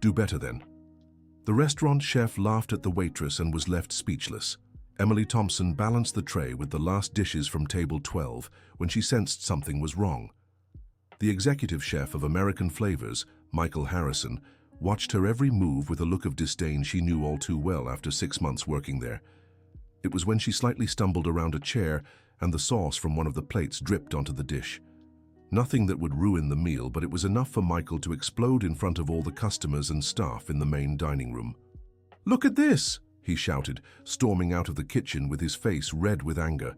Do better then. The restaurant chef laughed at the waitress and was left speechless. Emily Thompson balanced the tray with the last dishes from table 12 when she sensed something was wrong. The executive chef of American Flavors, Michael Harrison, watched her every move with a look of disdain she knew all too well after 6 months working there. It was when she slightly stumbled around a chair and the sauce from one of the plates dripped onto the dish. Nothing that would ruin the meal, but it was enough for Michael to explode in front of all the customers and staff in the main dining room. "Look at this!" he shouted, storming out of the kitchen with his face red with anger.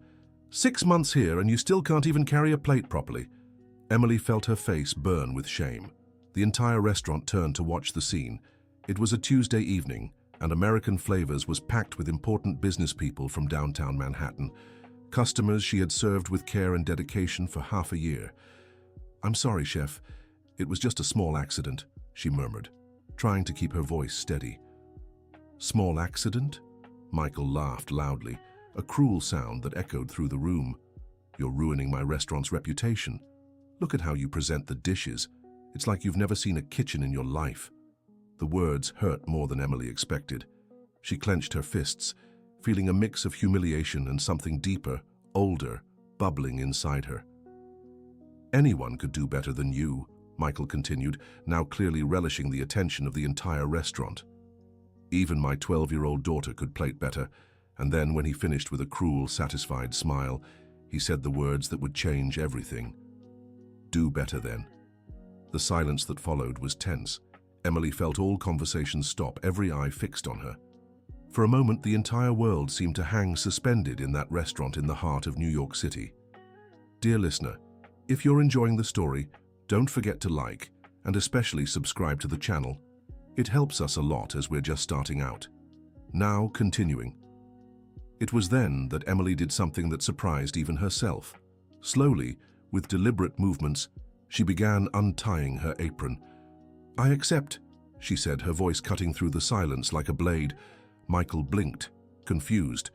6 months here and you still can't even carry a plate properly." Emily felt her face burn with shame. The entire restaurant turned to watch the scene. It was a Tuesday evening, and American Flavors was packed with important business people from downtown Manhattan, customers she had served with care and dedication for half a year. "I'm sorry, chef. It was just a small accident," she murmured, trying to keep her voice steady. "Small accident?" Michael laughed loudly, a cruel sound that echoed through the room. "You're ruining my restaurant's reputation. Look at how you present the dishes. It's like you've never seen a kitchen in your life." The words hurt more than Emily expected. She clenched her fists, feeling a mix of humiliation and something deeper, older, bubbling inside her. "Anyone could do better than you," Michael continued, now clearly relishing the attention of the entire restaurant. "Even my 12-year-old daughter could plate better," and then when he finished with a cruel, satisfied smile, he said the words that would change everything. "Do better then." The silence that followed was tense. Emily felt all conversations stop, every eye fixed on her. For a moment, the entire world seemed to hang suspended in that restaurant in the heart of New York City. Dear listener, if you're enjoying the story, don't forget to like and especially subscribe to the channel. It helps us a lot as we're just starting out. Now, continuing. It was then that Emily did something that surprised even herself. Slowly, with deliberate movements, she began untying her apron. "I accept," she said, her voice cutting through the silence like a blade. Michael blinked, confused.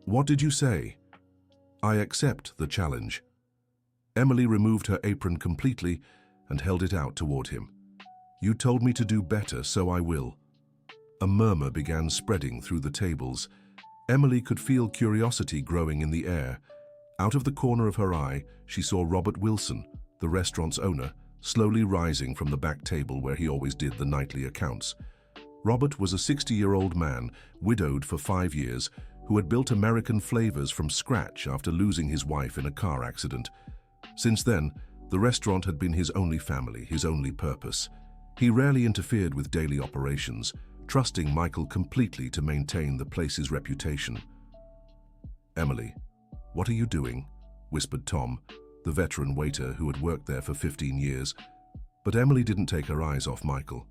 "What did you say?" "I accept the challenge." Emily removed her apron completely and held it out toward him. "You told me to do better, so I will." A murmur began spreading through the tables. Emily could feel curiosity growing in the air. Out of the corner of her eye, she saw Robert Wilson, the restaurant's owner, slowly rising from the back table where he always did the nightly accounts. Robert was a 60-year-old man, widowed for 5 years, who had built American Flavors from scratch after losing his wife in a car accident. Since then, the restaurant had been his only family, his only purpose. He rarely interfered with daily operations, trusting Michael completely to maintain the place's reputation. "Emily, what are you doing?" whispered Tom, the veteran waiter who had worked there for 15 years. But Emily didn't take her eyes off Michael.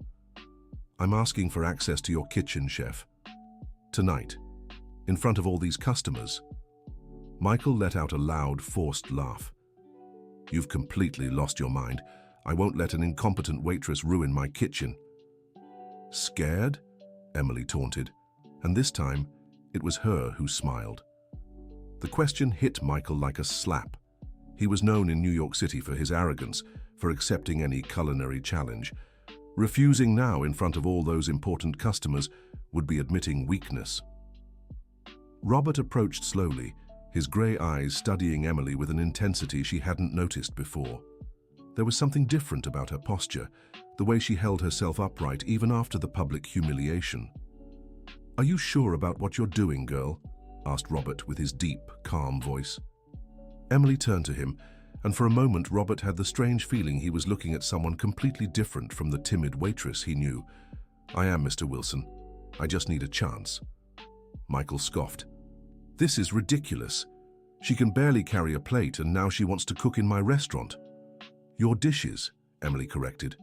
"I'm asking for access to your kitchen, chef. Tonight, in front of all these customers." Michael let out a loud, forced laugh. "You've completely lost your mind. I won't let an incompetent waitress ruin my kitchen." "Scared?" Emily taunted, and this time it was her who smiled. The question hit Michael like a slap. He was known in New York City for his arrogance, for accepting any culinary challenge. Refusing now in front of all those important customers would be admitting weakness. Robert approached slowly, his grey eyes studying Emily with an intensity she hadn't noticed before. There was something different about her posture, the way she held herself upright even after the public humiliation. "Are you sure about what you're doing, girl?" asked Robert with his deep, calm voice. Emily turned to him, and for a moment Robert had the strange feeling he was looking at someone completely different from the timid waitress he knew. "I am, Mr. Wilson. I just need a chance." Michael scoffed. "This is ridiculous. She can barely carry a plate and now she wants to cook in my restaurant." "Your dishes," Emily corrected,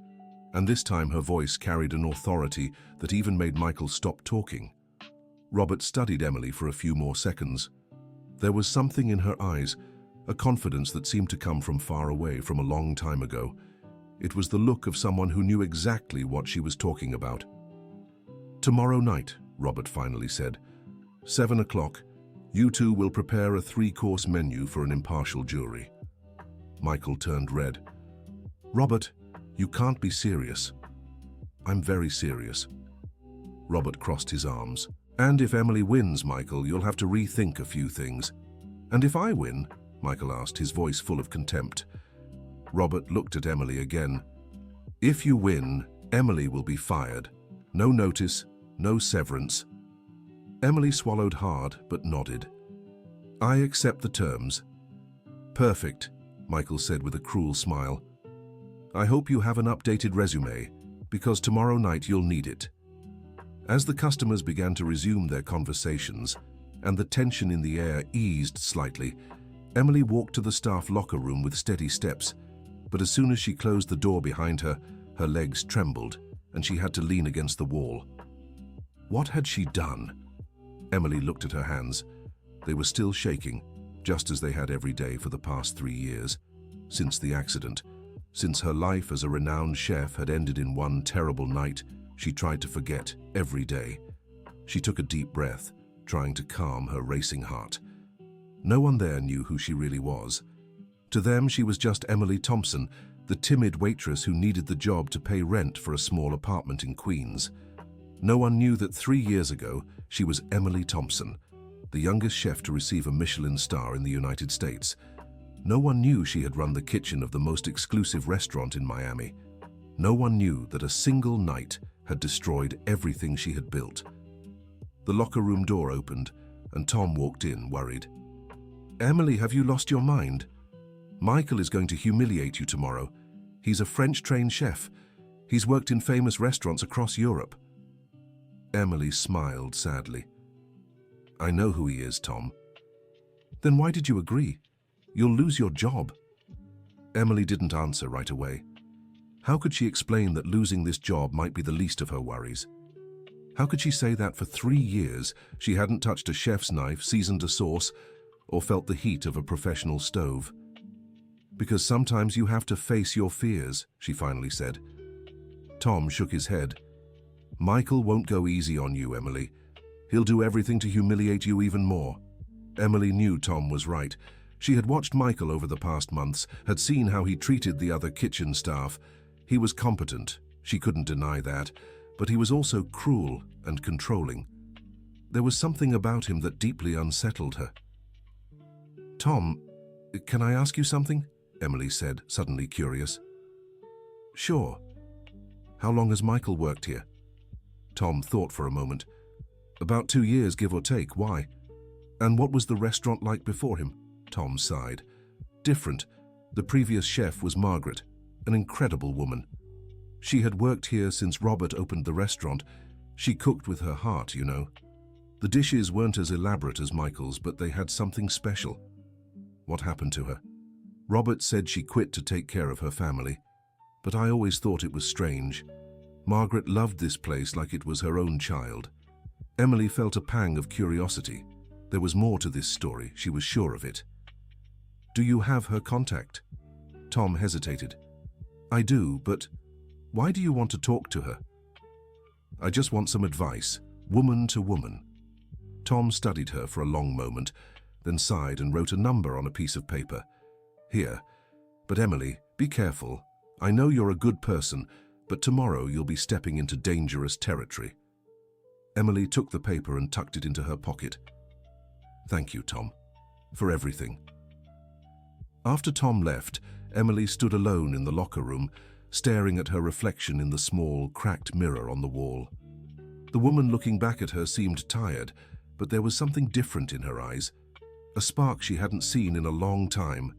and this time her voice carried an authority that even made Michael stop talking. Robert studied Emily for a few more seconds. There was something in her eyes, a confidence that seemed to come from far away, from a long time ago. It was the look of someone who knew exactly what she was talking about. "Tomorrow night," Robert finally said. 7 o'clock, you two will prepare a 3-course menu for an impartial jury." Michael turned red. "Robert, you can't be serious." I'm very serious. Robert crossed his arms. And if Emily wins, Michael, you'll have to rethink a few things. And if I win? Michael asked, his voice full of contempt. Robert looked at Emily again. If you win, Emily will be fired. No notice, no severance. Emily swallowed hard, but nodded. I accept the terms. Perfect, Michael said with a cruel smile. I hope you have an updated resume, because tomorrow night you'll need it. As the customers began to resume their conversations, and the tension in the air eased slightly, Emily walked to the staff locker room with steady steps, but as soon as she closed the door behind her, her legs trembled, and she had to lean against the wall. What had she done? Emily looked at her hands. They were still shaking, just as they had every day for the past 3 years, since the accident. Since her life as a renowned chef had ended in one terrible night, she tried to forget every day. She took a deep breath, trying to calm her racing heart. No one there knew who she really was. To them, she was just Emily Thompson, the timid waitress who needed the job to pay rent for a small apartment in Queens. No one knew that 3 years ago, she was Emily Thompson, the youngest chef to receive a Michelin star in the United States. No one knew she had run the kitchen of the most exclusive restaurant in Miami. No one knew that a single night had destroyed everything she had built. The locker room door opened, and Tom walked in, worried. Emily, have you lost your mind? Michael is going to humiliate you tomorrow. He's a French-trained chef. He's worked in famous restaurants across Europe. Emily smiled sadly. I know who he is, Tom. Then why did you agree? You'll lose your job. Emily didn't answer right away. How could she explain that losing this job might be the least of her worries? How could she say that for 3 years she hadn't touched a chef's knife, seasoned a sauce, or felt the heat of a professional stove? Because sometimes you have to face your fears, she finally said. Tom shook his head. Michael won't go easy on you, Emily. He'll do everything to humiliate you even more. Emily knew Tom was right. She had watched Michael over the past months, had seen how he treated the other kitchen staff. He was competent, she couldn't deny that, but he was also cruel and controlling. There was something about him that deeply unsettled her. Tom, can I ask you something? Emily said, suddenly curious. Sure. How long has Michael worked here? Tom thought for a moment. About 2 years, give or take. Why? And what was the restaurant like before him? Tom sighed. Different. The previous chef was Margaret, an incredible woman. She had worked here since Robert opened the restaurant. She cooked with her heart, you know. The dishes weren't as elaborate as Michael's, but they had something special. What happened to her? Robert said she quit to take care of her family, but I always thought it was strange. Margaret loved this place like it was her own child. Emily felt a pang of curiosity. There was more to this story, she was sure of it. Do you have her contact? Tom hesitated. I do, but why do you want to talk to her? I just want some advice, woman to woman. Tom studied her for a long moment, then sighed and wrote a number on a piece of paper. Here. But Emily, be careful. I know you're a good person, but tomorrow you'll be stepping into dangerous territory. Emily took the paper and tucked it into her pocket. Thank you, Tom, for everything. After Tom left, Emily stood alone in the locker room, staring at her reflection in the small, cracked mirror on the wall. The woman looking back at her seemed tired, but there was something different in her eyes, a spark she hadn't seen in a long time.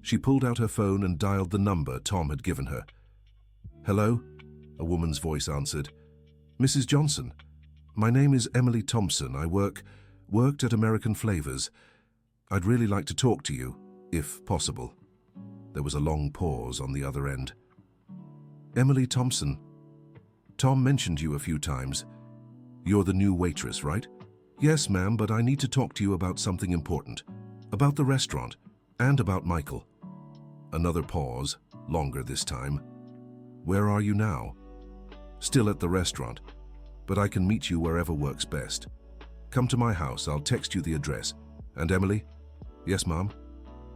She pulled out her phone and dialed the number Tom had given her. Hello? A woman's voice answered. Mrs. Johnson, my name is Emily Thompson. I worked at American Flavors. I'd really like to talk to you, if possible. There was a long pause on the other end. Emily Thompson. Tom mentioned you a few times. You're the new waitress, right? Yes, ma'am, but I need to talk to you about something important. About the restaurant, and about Michael. Another pause, longer this time. Where are you now? Still at the restaurant, but I can meet you wherever works best. Come to my house, I'll text you the address. And Emily? Yes, ma'am.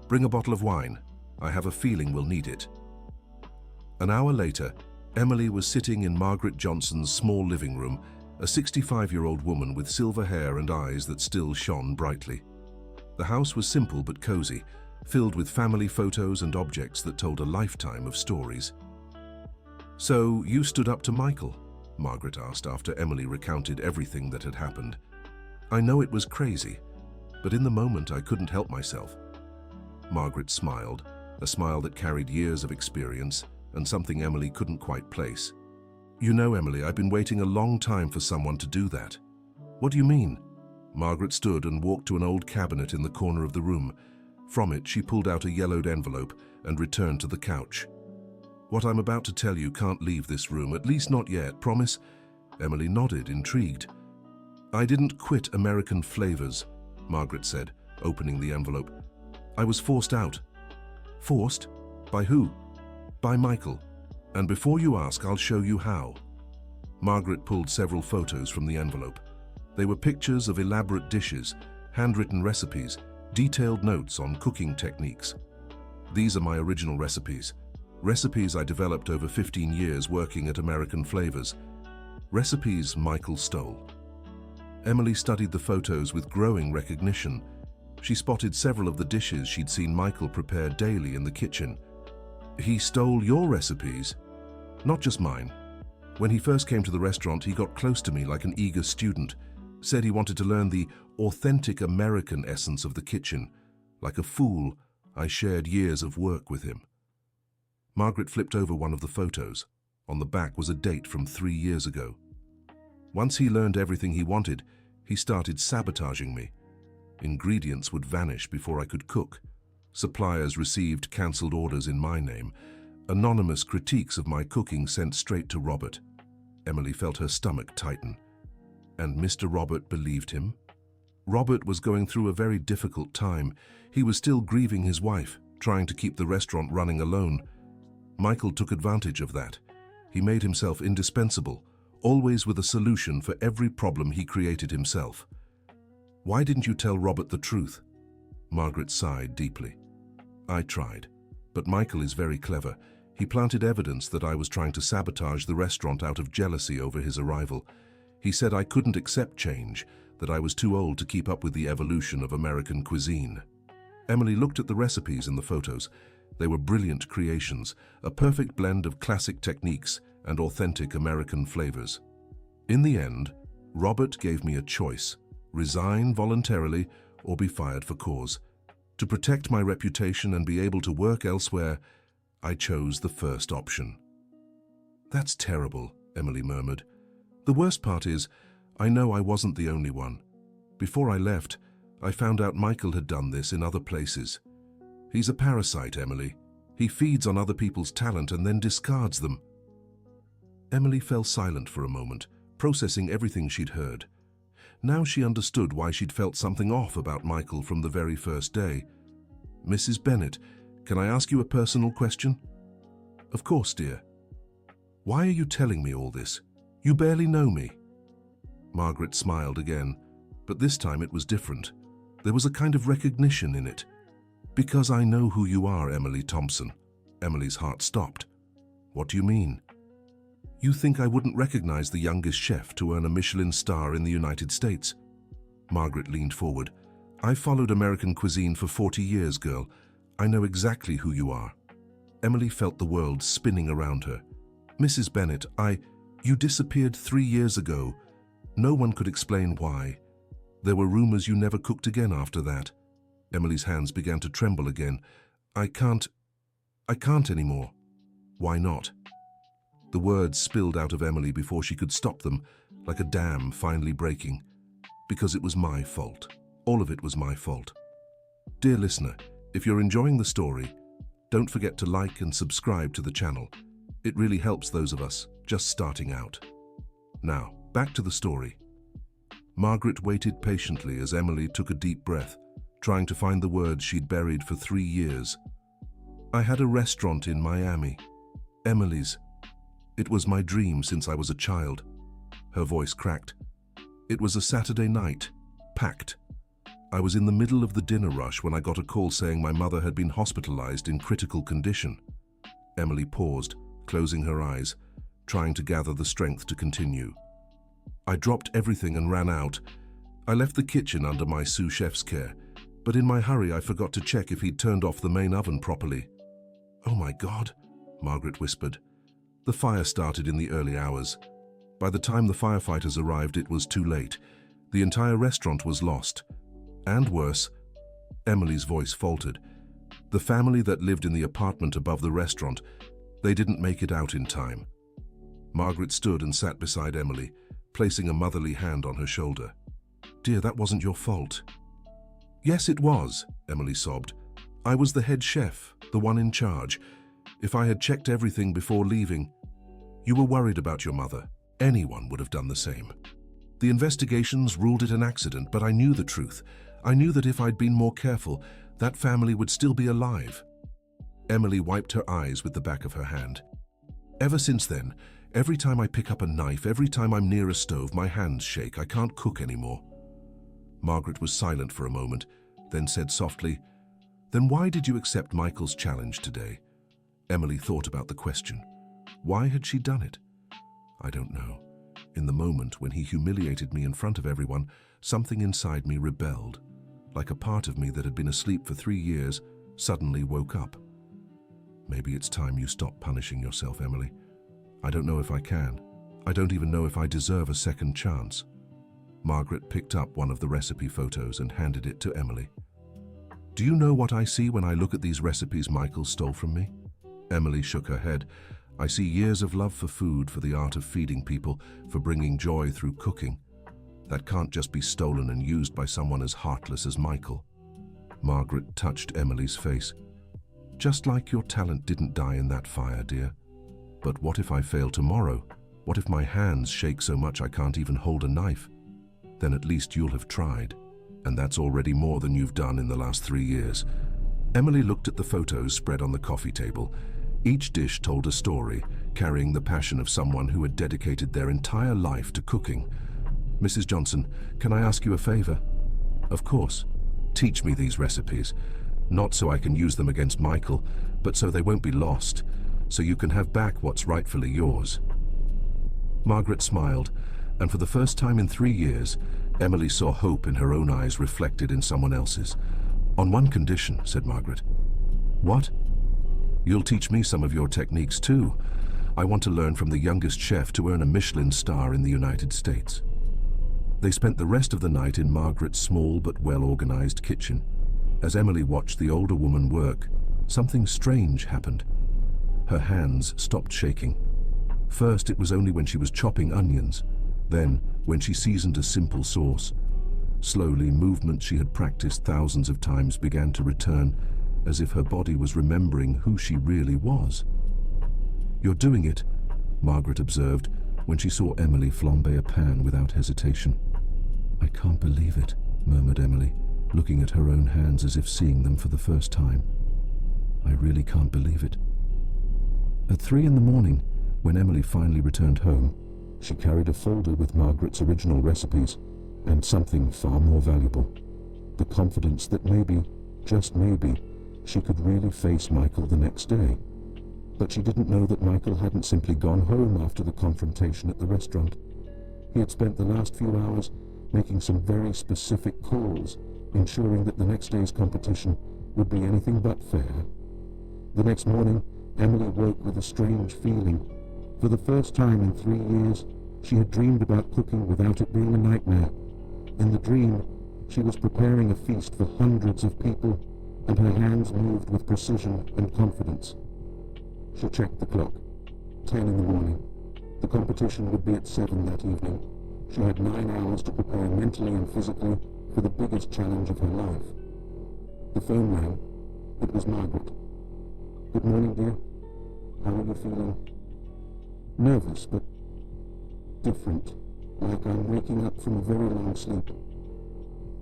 Bring a bottle of wine. I have a feeling we'll need it. An hour later, Emily was sitting in Margaret Johnson's small living room, a 65-year-old woman with silver hair and eyes that still shone brightly. The house was simple but cozy, filled with family photos and objects that told a lifetime of stories. "So, you stood up to Michael?" Margaret asked after Emily recounted everything that had happened. "I know it was crazy, but in the moment I couldn't help myself." Margaret smiled, a smile that carried years of experience and something Emily couldn't quite place. "You know, Emily, I've been waiting a long time for someone to do that." "What do you mean?" Margaret stood and walked to an old cabinet in the corner of the room. From it, she pulled out a yellowed envelope and returned to the couch. "What I'm about to tell you can't leave this room, at least not yet, promise?" Emily nodded, intrigued. "I didn't quit American Flavors," Margaret said, opening the envelope. "I was forced out." "Forced? By who?" "By Michael. And before you ask, I'll show you how." Margaret pulled several photos from the envelope. They were pictures of elaborate dishes, handwritten recipes, detailed notes on cooking techniques. "These are my original recipes. Recipes I developed over 15 years working at American Flavors. Recipes Michael stole." Emily studied the photos with growing recognition. She spotted several of the dishes she'd seen Michael prepare daily in the kitchen. "He stole your recipes?" "Not just mine. When he first came to the restaurant, he got close to me like an eager student, said he wanted to learn the authentic American essence of the kitchen. Like a fool, I shared years of work with him." Margaret flipped over one of the photos. On the back was a date from 3 years ago. "Once he learned everything he wanted, he started sabotaging me. Ingredients would vanish before I could cook. Suppliers received cancelled orders in my name. Anonymous critiques of my cooking sent straight to Robert." Emily felt her stomach tighten. "And Mr. Robert believed him?" "Robert was going through a very difficult time. He was still grieving his wife, trying to keep the restaurant running alone. Michael took advantage of that. He made himself indispensable, always with a solution for every problem he created himself." "Why didn't you tell Robert the truth?" Margaret sighed deeply. "I tried, but Michael is very clever. He planted evidence that I was trying to sabotage the restaurant out of jealousy over his arrival. He said I couldn't accept change, that I was too old to keep up with the evolution of American cuisine." Emily looked at the recipes in the photos. They were brilliant creations, a perfect blend of classic techniques and authentic American flavors. "In the end, Robert gave me a choice: resign voluntarily or be fired for cause. To protect my reputation and be able to work elsewhere, I chose the first option." "That's terrible," Emily murmured. "The worst part is, I know I wasn't the only one. Before I left, I found out Michael had done this in other places. He's a parasite, Emily. He feeds on other people's talent and then discards them." Emily fell silent for a moment, processing everything she'd heard. Now she understood why she'd felt something off about Michael from the very first day. "Mrs. Bennet, can I ask you a personal question?" "Of course, dear." "Why are you telling me all this? You barely know me." Margaret smiled again, but this time it was different. There was a kind of recognition in it. "Because I know who you are, Emily Thompson." Emily's heart stopped. "What do you mean?" "You think I wouldn't recognize the youngest chef to earn a Michelin star in the United States?" Margaret leaned forward. "I've followed American cuisine for 40 years, girl. I know exactly who you are." Emily felt the world spinning around her. "Mrs. Bennet, you disappeared 3 years ago. No one could explain why. There were rumors you never cooked again after that." Emily's hands began to tremble again. I can't anymore." "Why not?" The words spilled out of Emily before she could stop them, like a dam finally breaking. "Because it was my fault. All of it was my fault." Dear listener, if you're enjoying the story, don't forget to like and subscribe to the channel. It really helps those of us just starting out. Now, back to the story. Margaret waited patiently as Emily took a deep breath, trying to find the words she'd buried for 3 years. "I had a restaurant in Miami. Emily's. It was my dream since I was a child." Her voice cracked. "It was a Saturday night, packed. I was in the middle of the dinner rush when I got a call saying my mother had been hospitalized in critical condition." Emily paused, closing her eyes. trying to gather the strength to continue. I dropped everything and ran out. I left the kitchen under my sous chef's care, but in my hurry I forgot to check if he'd turned off the main oven properly. "Oh my God," Margaret whispered. The fire started in the early hours. By the time the firefighters arrived, it was too late. The entire restaurant was lost. And worse, Emily's voice faltered. The family that lived in the apartment above the restaurant, they didn't make it out in time. Margaret stood and sat beside Emily, placing a motherly hand on her shoulder. "Dear, that wasn't your fault." "Yes, it was," Emily sobbed. "I was the head chef, the one in charge. If I had checked everything before leaving..." "You were worried about your mother. Anyone would have done the same. The investigations ruled it an accident, but I knew the truth. I knew that if I'd been more careful, that family would still be alive." Emily wiped her eyes with the back of her hand. "Ever since then, every time I pick up a knife, every time I'm near a stove, my hands shake. I can't cook anymore." Margaret was silent for a moment, then said softly, "Then why did you accept Michael's challenge today?" Emily thought about the question. Why had she done it? "I don't know. In the moment when he humiliated me in front of everyone, something inside me rebelled. Like a part of me that had been asleep for 3 years suddenly woke up." "Maybe it's time you stop punishing yourself, Emily. I don't know if I can. I don't even know if I deserve a second chance." Margaret picked up one of the recipe photos and handed it to Emily. "Do you know what I see when I look at these recipes Michael stole from me?" Emily shook her head. "I see years of love for food, for the art of feeding people, for bringing joy through cooking. That can't just be stolen and used by someone as heartless as Michael." Margaret touched Emily's face. "Just like your talent didn't die in that fire, dear. But what if I fail tomorrow? What if my hands shake so much I can't even hold a knife? Then at least you'll have tried, and that's already more than you've done in the last 3 years." Emily looked at the photos spread on the coffee table. Each dish told a story, carrying the passion of someone who had dedicated their entire life to cooking. "Mrs. Johnson, can I ask you a favor?" "Of course. Teach me these recipes. Not so I can use them against Michael, but so they won't be lost, so you can have back what's rightfully yours." Margaret smiled, and for the first time in 3 years, Emily saw hope in her own eyes reflected in someone else's. "On one condition," said Margaret. "What?" "You'll teach me some of your techniques too. I want to learn from the youngest chef to earn a Michelin star in the United States." They spent the rest of the night in Margaret's small but well-organized kitchen. As Emily watched the older woman work, something strange happened. Her hands stopped shaking. First, it was only when she was chopping onions. Then, when she seasoned a simple sauce. Slowly, movements she had practiced thousands of times began to return, as if her body was remembering who she really was. "You're doing it," Margaret observed when she saw Emily flambe a pan without hesitation. "I can't believe it," murmured Emily, looking at her own hands as if seeing them for the first time. "I really can't believe it." At 3 in the morning, when Emily finally returned home, she carried a folder with Margaret's original recipes and something far more valuable: the confidence that maybe, just maybe, she could really face Michael the next day. But she didn't know that Michael hadn't simply gone home after the confrontation at the restaurant. He had spent the last few hours making some very specific calls, ensuring that the next day's competition would be anything but fair. The next morning, Emily woke with a strange feeling. For the first time in 3 years, she had dreamed about cooking without it being a nightmare. In the dream, she was preparing a feast for hundreds of people, and her hands moved with precision and confidence. She checked the clock. 10 in the morning. The competition would be at 7 that evening. She had 9 hours to prepare mentally and physically for the biggest challenge of her life. The phone rang. It was Margaret. "Good morning, dear. How are you feeling?" "Nervous, but different. Like I'm waking up from a very long sleep."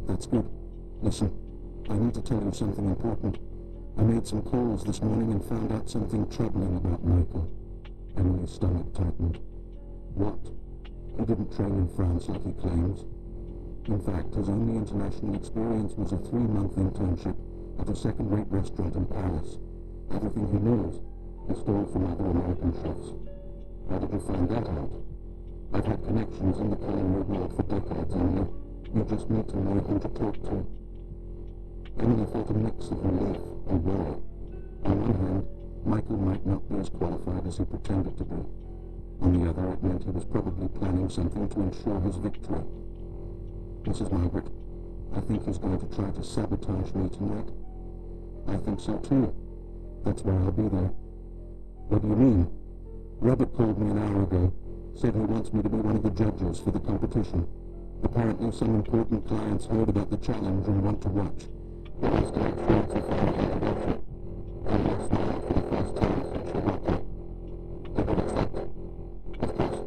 "That's good. Listen, I need to tell you something important. I made some calls this morning and found out something troubling about Michael." Emily's stomach tightened. "What?" "He didn't train in France like he claims. In fact, his only international experience was a 3-month internship at a second-rate restaurant in Paris. Everything he knows is stole from other American chefs." How did you find that out? I've had connections in the culinary world for decades, Emily. You just need to know who to talk to. Emily felt a mix of relief and worry. On one hand, Michael might not be as qualified as he pretended to be. On the other, it meant he was probably planning something to ensure his victory. Mrs. Margaret, I think he's going to try to sabotage me tonight. I think so too. That's why I'll be there. What do you mean? Robert called me an hour ago. Said he wants me to be one of the judges for the competition. Apparently some important clients heard about the challenge and want to watch. He wants to make sure it's a fair competition. I lost my for the first time since she got there. They will accept. Of course.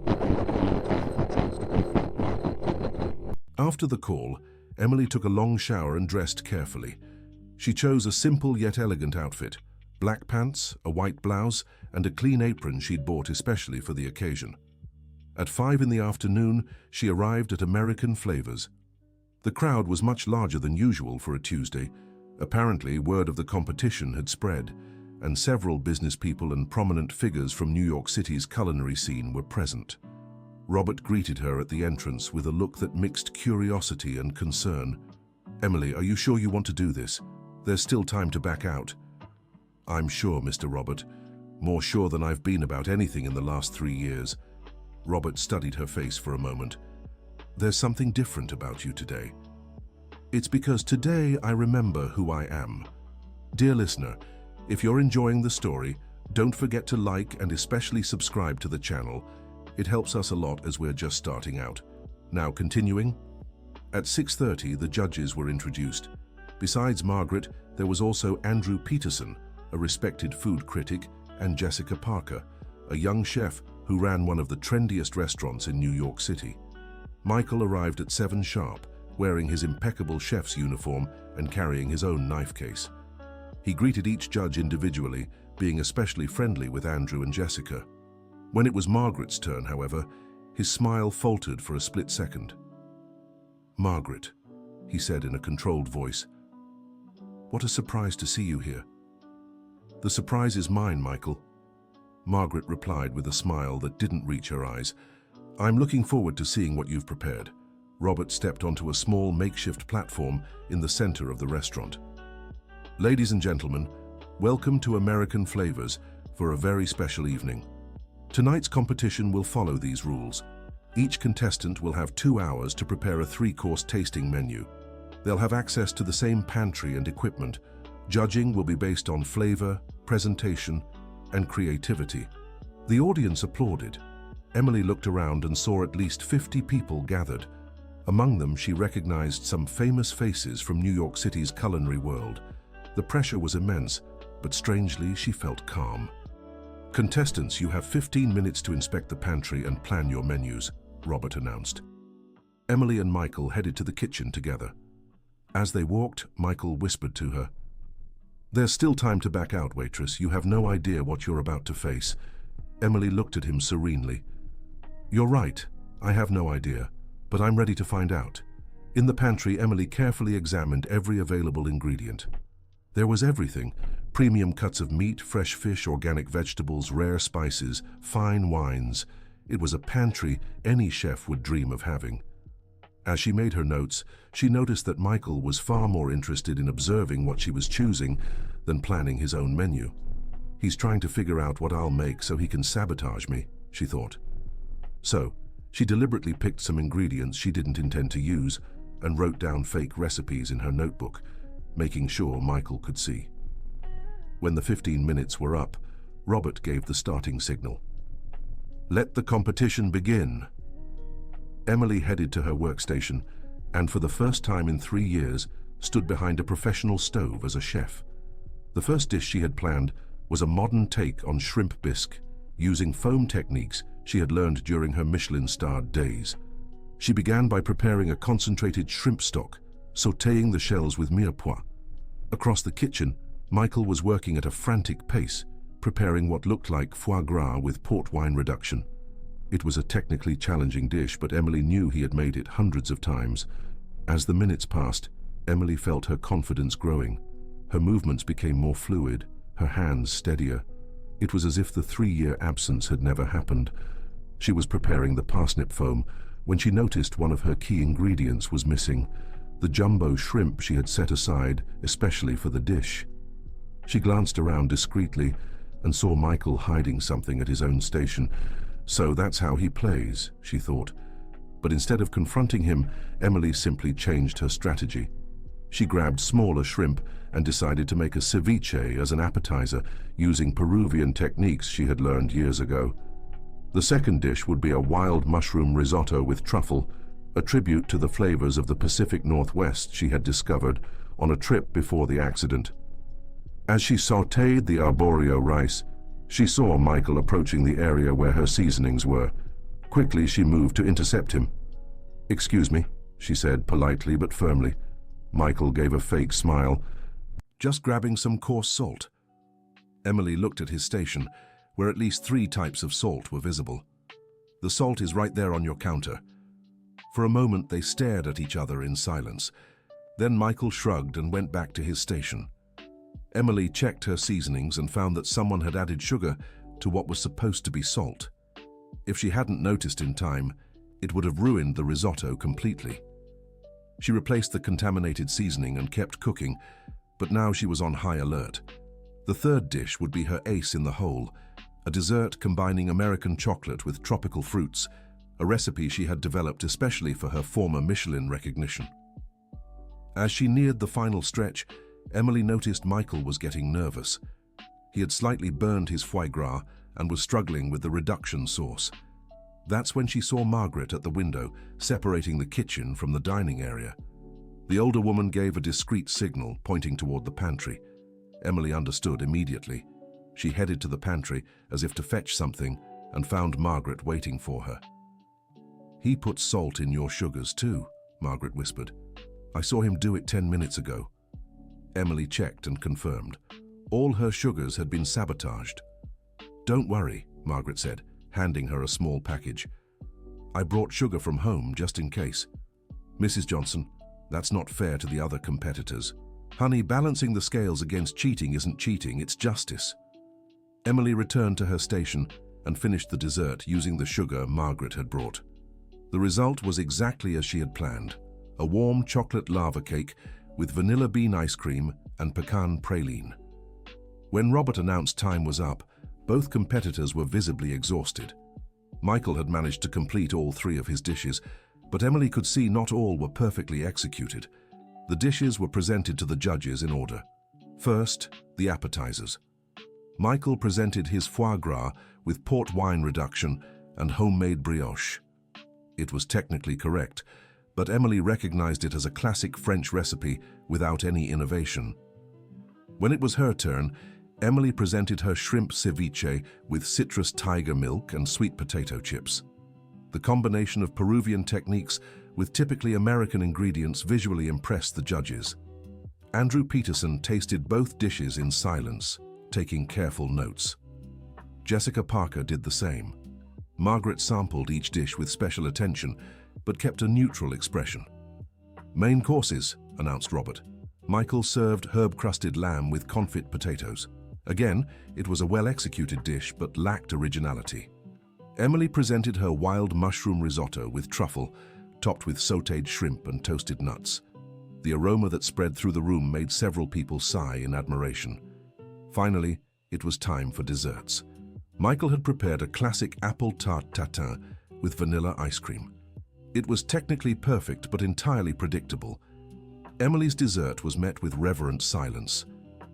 I can look in time for a chance to confront Michael publicly. After the call, Emily took a long shower and dressed carefully. She chose a simple yet elegant outfit: black pants, a white blouse, and a clean apron she'd bought especially for the occasion. At 5 in the afternoon, she arrived at American Flavors. The crowd was much larger than usual for a Tuesday. Apparently, word of the competition had spread, and several business people and prominent figures from New York City's culinary scene were present. Robert greeted her at the entrance with a look that mixed curiosity and concern. "Emily, are you sure you want to do this? There's still time to back out." "I'm sure, Mr. Robert. More sure than I've been about anything in the last 3 years." Robert studied her face for a moment. "There's something different about you today." "It's because today I remember who I am." Dear listener, if you're enjoying the story, don't forget to like and especially subscribe to the channel. It helps us a lot as we're just starting out. Now continuing. At 6:30, the judges were introduced. Besides Margaret, there was also Andrew Peterson, a respected food critic, and Jessica Parker, a young chef who ran one of the trendiest restaurants in New York City. Michael arrived at 7 sharp, wearing his impeccable chef's uniform and carrying his own knife case. He greeted each judge individually, being especially friendly with Andrew and Jessica. When it was Margaret's turn, however, his smile faltered for a split second. "Margaret," he said in a controlled voice, "what a surprise to see you here." "The surprise is mine, Michael," Margaret replied with a smile that didn't reach her eyes. "I'm looking forward to seeing what you've prepared." Robert stepped onto a small makeshift platform in the center of the restaurant. "Ladies and gentlemen, welcome to American Flavors for a very special evening. Tonight's competition will follow these rules. Each contestant will have 2 hours to prepare a 3-course tasting menu. They'll have access to the same pantry and equipment. Judging will be based on flavor, presentation, and creativity." The audience applauded. Emily looked around and saw at least 50 people gathered. Among them, she recognized some famous faces from New York City's culinary world. The pressure was immense, but strangely, she felt calm. "Contestants, you have 15 minutes to inspect the pantry and plan your menus," Robert announced. Emily and Michael headed to the kitchen together. As they walked, Michael whispered to her, "There's still time to back out, waitress. You have no idea what you're about to face." Emily looked at him serenely. "You're right. I have no idea, but I'm ready to find out." In the pantry, Emily carefully examined every available ingredient. There was everything: premium cuts of meat, fresh fish, organic vegetables, rare spices, fine wines. It was a pantry any chef would dream of having. As she made her notes, she noticed that Michael was far more interested in observing what she was choosing than planning his own menu. "He's trying to figure out what I'll make so he can sabotage me," she thought. So, she deliberately picked some ingredients she didn't intend to use and wrote down fake recipes in her notebook, making sure Michael could see. When the 15 minutes were up, Robert gave the starting signal. "Let the competition begin." Emily headed to her workstation and, for the first time in 3 years, stood behind a professional stove as a chef. The first dish she had planned was a modern take on shrimp bisque, using foam techniques she had learned during her Michelin-starred days. She began by preparing a concentrated shrimp stock, sautéing the shells with mirepoix. Across the kitchen, Michael was working at a frantic pace, preparing what looked like foie gras with port wine reduction. It was a technically challenging dish, but Emily knew he had made it hundreds of times. As the minutes passed, Emily felt her confidence growing. Her movements became more fluid, her hands steadier. It was as if the 3-year absence had never happened. She was preparing the parsnip foam when she noticed one of her key ingredients was missing, the jumbo shrimp she had set aside especially for the dish. She glanced around discreetly and saw Michael hiding something at his own station. So that's how he plays, she thought. But instead of confronting him, Emily simply changed her strategy. She grabbed smaller shrimp and decided to make a ceviche as an appetizer using Peruvian techniques she had learned years ago. The second dish would be a wild mushroom risotto with truffle, a tribute to the flavors of the Pacific Northwest she had discovered on a trip before the accident. As she sautéed the arborio rice, she saw Michael approaching the area where her seasonings were. Quickly, she moved to intercept him. "Excuse me," she said politely but firmly. Michael gave a fake smile. "Just grabbing some coarse salt." Emily looked at his station, where at least 3 types of salt were visible. "The salt is right there on your counter." For a moment, they stared at each other in silence. Then Michael shrugged and went back to his station. Emily checked her seasonings and found that someone had added sugar to what was supposed to be salt. If she hadn't noticed in time, it would have ruined the risotto completely. She replaced the contaminated seasoning and kept cooking, but now she was on high alert. The third dish would be her ace in the hole, a dessert combining American chocolate with tropical fruits, a recipe she had developed especially for her former Michelin recognition. As she neared the final stretch, Emily noticed Michael was getting nervous. He had slightly burned his foie gras and was struggling with the reduction sauce. That's when she saw Margaret at the window, separating the kitchen from the dining area. The older woman gave a discreet signal, pointing toward the pantry. Emily understood immediately. She headed to the pantry as if to fetch something and found Margaret waiting for her. "He put salt in your sugars too," Margaret whispered. "I saw him do it 10 minutes ago." Emily checked and confirmed. All her sugars had been sabotaged. "Don't worry," Margaret said, handing her a small package. "I brought sugar from home just in case." "Mrs. Johnson, that's not fair to the other competitors." "Honey, balancing the scales against cheating isn't cheating, it's justice." Emily returned to her station and finished the dessert using the sugar Margaret had brought. The result was exactly as she had planned, a warm chocolate lava cake with vanilla bean ice cream and pecan praline. When Robert announced time was up, both competitors were visibly exhausted. Michael had managed to complete all 3 of his dishes, but Emily could see not all were perfectly executed. The dishes were presented to the judges in order. First, the appetizers. Michael presented his foie gras with port wine reduction and homemade brioche. It was technically correct, but Emily recognized it as a classic French recipe without any innovation. When it was her turn, Emily presented her shrimp ceviche with citrus tiger milk and sweet potato chips. The combination of Peruvian techniques with typically American ingredients visually impressed the judges. Andrew Peterson tasted both dishes in silence, taking careful notes. Jessica Parker did the same. Margaret sampled each dish with special attention, but kept a neutral expression. "Main courses," announced Robert. Michael served herb-crusted lamb with confit potatoes. Again, it was a well-executed dish, but lacked originality. Emily presented her wild mushroom risotto with truffle, topped with sautéed shrimp and toasted nuts. The aroma that spread through the room made several people sigh in admiration. Finally, it was time for desserts. Michael had prepared a classic apple tart tatin with vanilla ice cream. It was technically perfect but entirely predictable. Emily's dessert was met with reverent silence.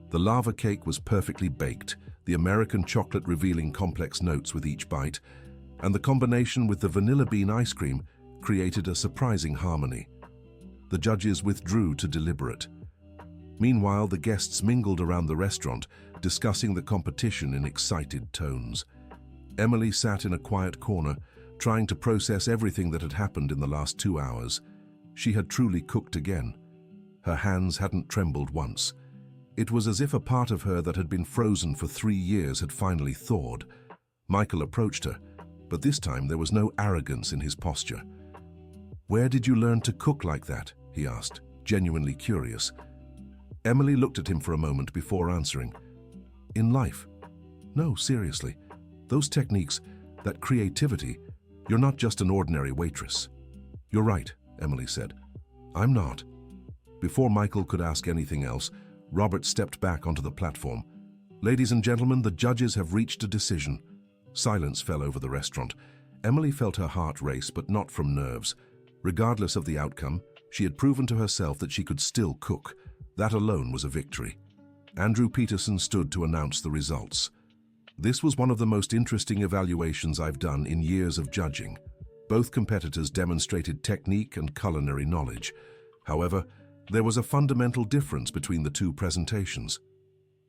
The lava cake was perfectly baked, the American chocolate revealing complex notes with each bite, and the combination with the vanilla bean ice cream created a surprising harmony. The judges withdrew to deliberate. Meanwhile, the guests mingled around the restaurant, discussing the competition in excited tones. Emily sat in a quiet corner, trying to process everything that had happened in the last 2 hours. She had truly cooked again. Her hands hadn't trembled once. It was as if a part of her that had been frozen for 3 years had finally thawed. Michael approached her, but this time there was no arrogance in his posture. "Where did you learn to cook like that?" he asked, genuinely curious. Emily looked at him for a moment before answering. "In life. No, seriously. Those techniques, that creativity, you're not just an ordinary waitress. You're right, Emily said. I'm not. Before Michael could ask anything else, Robert stepped back onto the platform. Ladies and gentlemen, the judges have reached a decision. Silence fell over the restaurant. Emily felt her heart race, but not from nerves. Regardless of the outcome, she had proven to herself that she could still cook. That alone was a victory. Andrew Peterson stood to announce the results. This was one of the most interesting evaluations I've done in years of judging. Both competitors demonstrated technique and culinary knowledge. However, there was a fundamental difference between the two presentations.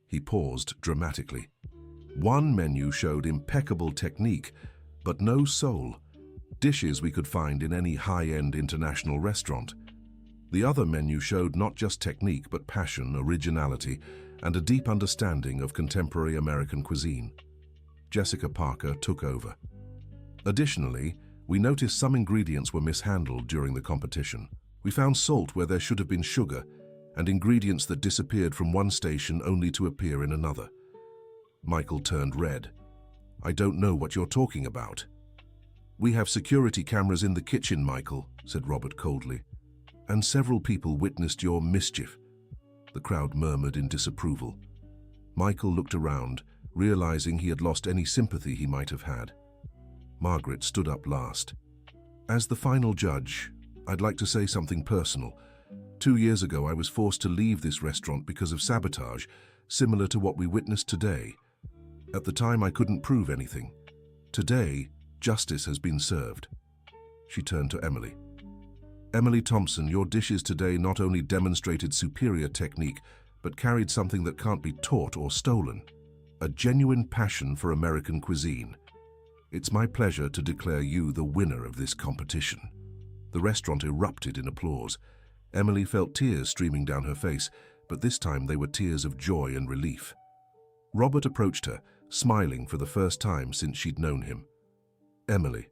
He paused dramatically. One menu showed impeccable technique, but no soul. Dishes we could find in any high-end international restaurant. The other menu showed not just technique, but passion, originality, and a deep understanding of contemporary American cuisine. Jessica Parker took over. Additionally, we noticed some ingredients were mishandled during the competition. We found salt where there should have been sugar, and ingredients that disappeared from one station only to appear in another. Michael turned red. I don't know what you're talking about. We have security cameras in the kitchen, Michael, said Robert coldly. And several people witnessed your mischief. The crowd murmured in disapproval. Michael looked around, realizing he had lost any sympathy he might have had. Margaret stood up last. As the final judge, I'd like to say something personal. 2 years ago, I was forced to leave this restaurant because of sabotage, similar to what we witnessed today. At the time, I couldn't prove anything. Today, justice has been served. She turned to Emily. Emily Thompson, your dishes today not only demonstrated superior technique, but carried something that can't be taught or stolen. A genuine passion for American cuisine. It's my pleasure to declare you the winner of this competition. The restaurant erupted in applause. Emily felt tears streaming down her face, but this time they were tears of joy and relief. Robert approached her, smiling for the first time since she'd known him. Emily,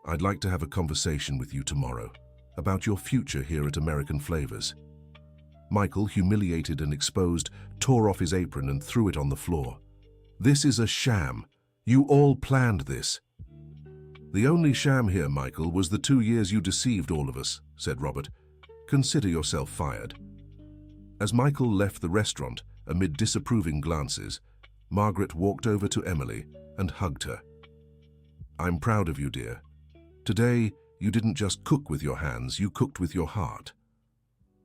I'd like to have a conversation with you tomorrow about your future here at American Flavors. Michael, humiliated and exposed, tore off his apron and threw it on the floor. This is a sham. You all planned this. The only sham here, Michael, was the 2 years you deceived all of us, said Robert. Consider yourself fired. As Michael left the restaurant, amid disapproving glances, Margaret walked over to Emily and hugged her. I'm proud of you, dear. Today, you didn't just cook with your hands, you cooked with your heart.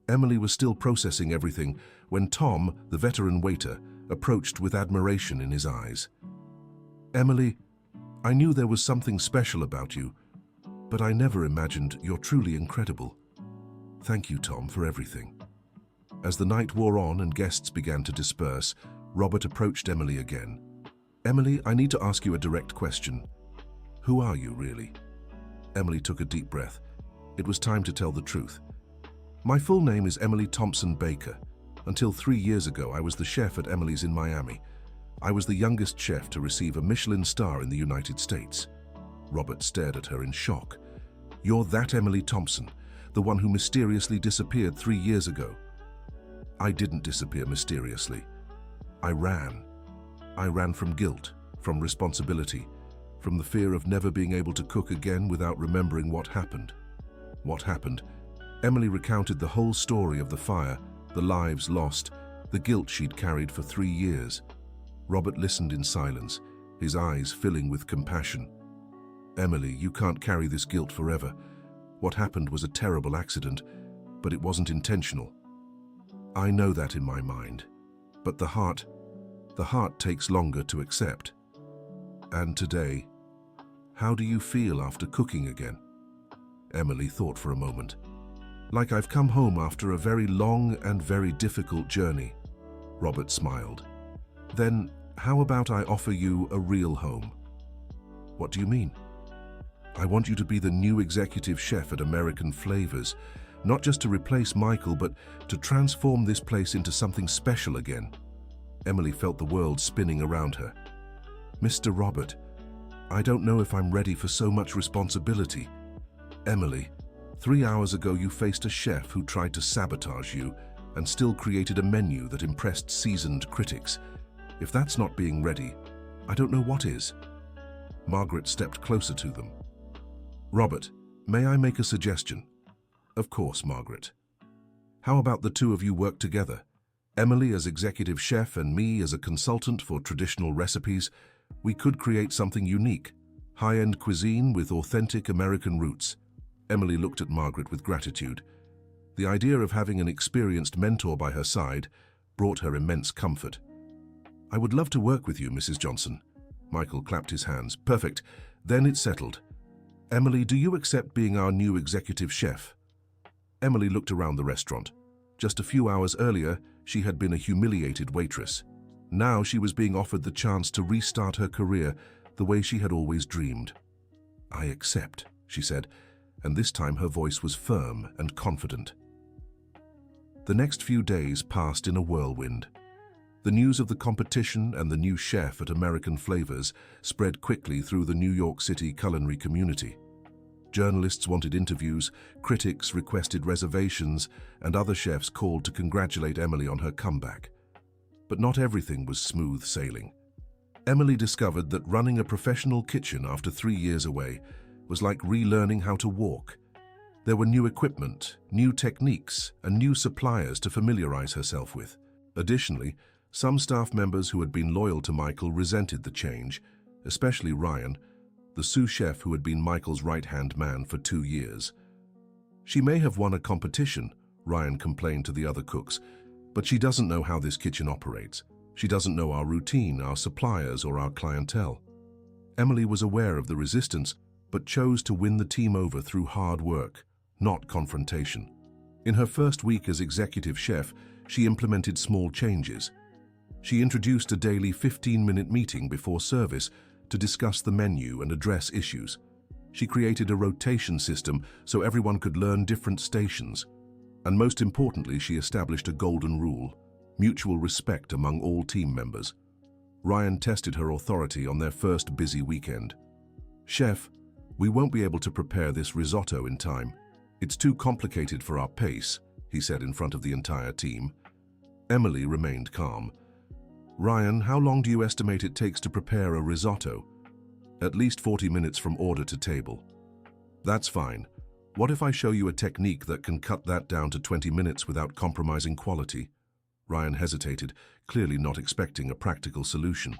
Emily was still processing everything when Tom, the veteran waiter, approached with admiration in his eyes. Emily, I knew there was something special about you, but I never imagined you're truly incredible. Thank you, Tom, for everything. As the night wore on and guests began to disperse, Robert approached Emily again. Emily, I need to ask you a direct question. Who are you, really? Emily took a deep breath. It was time to tell the truth. My full name is Emily Thompson Baker. Until 3 years ago, I was the chef at Emily's in Miami. I was the youngest chef to receive a Michelin star in the United States. Robert stared at her in shock. You're that Emily Thompson, the one who mysteriously disappeared 3 years ago. I didn't disappear mysteriously. I ran. I ran from guilt, from responsibility, from the fear of never being able to cook again without remembering what happened. What happened? Emily recounted the whole story of the fire, the lives lost, the guilt she'd carried for 3 years. Robert listened in silence, his eyes filling with compassion. Emily, you can't carry this guilt forever. What happened was a terrible accident, but it wasn't intentional. I know that in my mind, but the heart takes longer to accept. And today, how do you feel after cooking again? Emily thought for a moment. Like I've come home after a very long and very difficult journey. Robert smiled. Then, how about I offer you a real home? What do you mean? I want you to be the new executive chef at American Flavors, not just to replace Michael, but to transform this place into something special again. Emily felt the world spinning around her. Mr. Robert, I don't know if I'm ready for so much responsibility. Emily, 3 hours ago you faced a chef who tried to sabotage you and still created a menu that impressed seasoned critics. If that's not being ready, I don't know what is. Margaret stepped closer to them. Robert, may I make a suggestion? Of course, Margaret. How about the two of you work together? Emily as executive chef and me as a consultant for traditional recipes. We could create something unique, high-end cuisine with authentic American roots. Emily looked at Margaret with gratitude. The idea of having an experienced mentor by her side brought her immense comfort. I would love to work with you, Mrs. Johnson. Michael clapped his hands. Perfect. Then it's settled. Emily, do you accept being our new executive chef? Emily looked around the restaurant. Just a few hours earlier, she had been a humiliated waitress. Now she was being offered the chance to restart her career the way she had always dreamed. I accept, she said, and this time her voice was firm and confident. The next few days passed in a whirlwind. The news of the competition and the new chef at American Flavors spread quickly through the New York City culinary community. Journalists wanted interviews, critics requested reservations, and other chefs called to congratulate Emily on her comeback. But not everything was smooth sailing. Emily discovered that running a professional kitchen after 3 years away was like relearning how to walk. There were new equipment, new techniques, and new suppliers to familiarize herself with. Additionally, some staff members who had been loyal to Michael resented the change, especially Ryan, the sous chef who had been Michael's right-hand man for 2 years. She may have won a competition, Ryan complained to the other cooks, but she doesn't know how this kitchen operates. She doesn't know our routine, our suppliers, or our clientele. Emily was aware of the resistance, but chose to win the team over through hard work, not confrontation. In her first week as executive chef, she implemented small changes. She introduced a daily 15-minute meeting before service to discuss the menu and address issues. She created a rotation system so everyone could learn different stations. And most importantly, she established a golden rule: mutual respect among all team members. Ryan tested her authority on their first busy weekend. Chef, we won't be able to prepare this risotto in time. It's too complicated for our pace, he said in front of the entire team. Emily remained calm. Ryan, how long do you estimate it takes to prepare a risotto? At least 40 minutes from order to table. That's fine. What if I show you a technique that can cut that down to 20 minutes without compromising quality? Ryan hesitated, clearly not expecting a practical solution.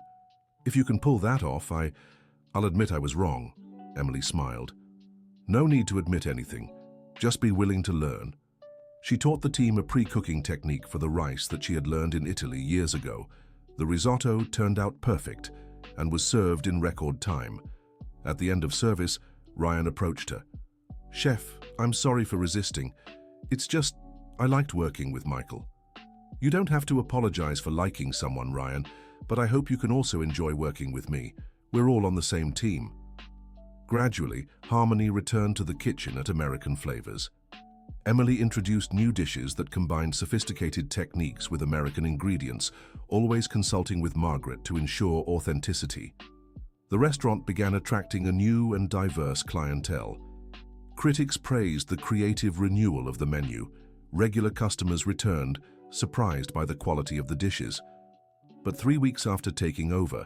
If you can pull that off, I'll admit I was wrong, Emily smiled. No need to admit anything. Just be willing to learn. She taught the team a pre-cooking technique for the rice that she had learned in Italy years ago. The risotto turned out perfect and was served in record time. At the end of service, Ryan approached her. Chef, I'm sorry for resisting. It's just, I liked working with Michael. You don't have to apologize for liking someone, Ryan, but I hope you can also enjoy working with me. We're all on the same team. Gradually, harmony returned to the kitchen at American Flavors. Emily introduced new dishes that combined sophisticated techniques with American ingredients, always consulting with Margaret to ensure authenticity. The restaurant began attracting a new and diverse clientele. Critics praised the creative renewal of the menu. Regular customers returned, surprised by the quality of the dishes. But 3 weeks after taking over,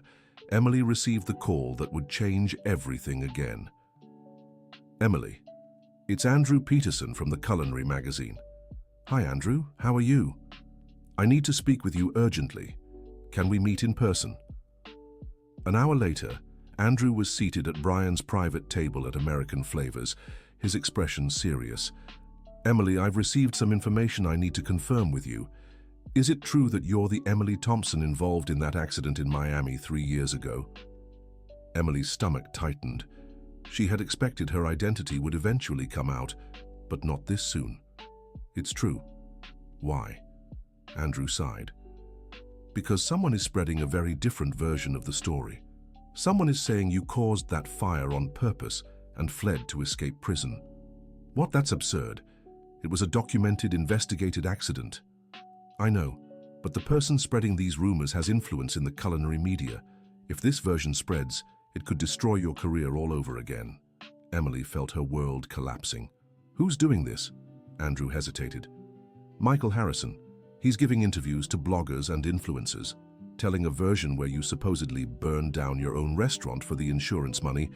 Emily received the call that would change everything again. Emily, it's Andrew Peterson from the Culinary magazine. Hi Andrew, how are you? I need to speak with you urgently. Can we meet in person? An hour later, Andrew was seated at Brian's private table at American Flavors, his expression serious. Emily, I've received some information I need to confirm with you. Is it true that you're the Emily Thompson involved in that accident in Miami 3 years ago? Emily's stomach tightened. She had expected her identity would eventually come out, but not this soon. It's true. Why? Andrew sighed. Because someone is spreading a very different version of the story. Someone is saying you caused that fire on purpose and fled to escape prison. What? That's absurd. It was a documented, investigated accident. I know, but the person spreading these rumors has influence in the culinary media. If this version spreads, it could destroy your career all over again. Emily felt her world collapsing. Who's doing this? Andrew hesitated. Michael Harrison. He's giving interviews to bloggers and influencers. telling a version where you supposedly burned down your own restaurant for the insurance money